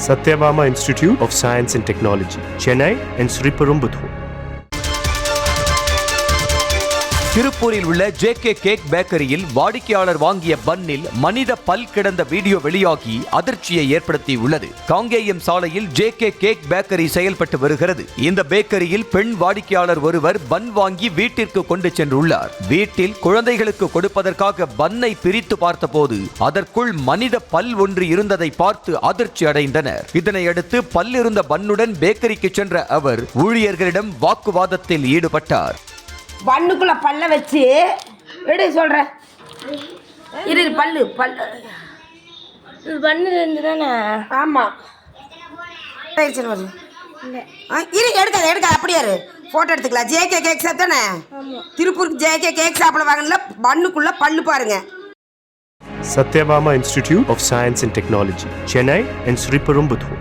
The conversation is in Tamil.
Satyabama Institute of Science and Technology, Chennai and Sriperumbudur. திருப்பூரில் உள்ள ஜேகே கேக் பேக்கரியில் வாடிக்கையாளர் வாங்கிய பன்னில் மனித பல் கிடந்த வீடியோ வெளியாகி அதிர்ச்சியை ஏற்படுத்தி உள்ளது. காங்கேயம் சாலையில் ஜேகே கேக் பேக்கரி செயல்பட்டு வருகிறது. இந்த பேக்கரியில் பெண் வாடிக்கையாளர் ஒருவர் பன் வாங்கி வீட்டிற்கு கொண்டு சென்றுள்ளார். வீட்டில் குழந்தைகளுக்கு கொடுப்பதற்காக பன்னை பிரித்து பார்த்தபோது அதற்குள் மனித பல் ஒன்று இருந்ததை பார்த்து அதிர்ச்சி அடைந்தனர். இதனையடுத்து பல் இருந்த பன்னுடன் பேக்கரிக்கு சென்ற அவர் ஊழியர்களிடம் வாக்குவாதத்தில் ஈடுபட்டார். பண்ணுக்குள்ள பல்ல வச்சு எடு சொல்கிறேன் இரு பல்லு பண்ணு இருந்து தானே. ஆமாம் இரு எடுக்காத அப்படியே ஃபோட்டோ எடுத்துக்கலாம். ஜேகே கேக் ஷாப் தானே, திருப்பூருக்கு ஜேகே கேக் ஷாப்பில் வாங்கினா பண்ணுக்குள்ள பல்லு பாருங்க. Satyabama Institute of Science and Technology, Chennai and Sriperumbudur.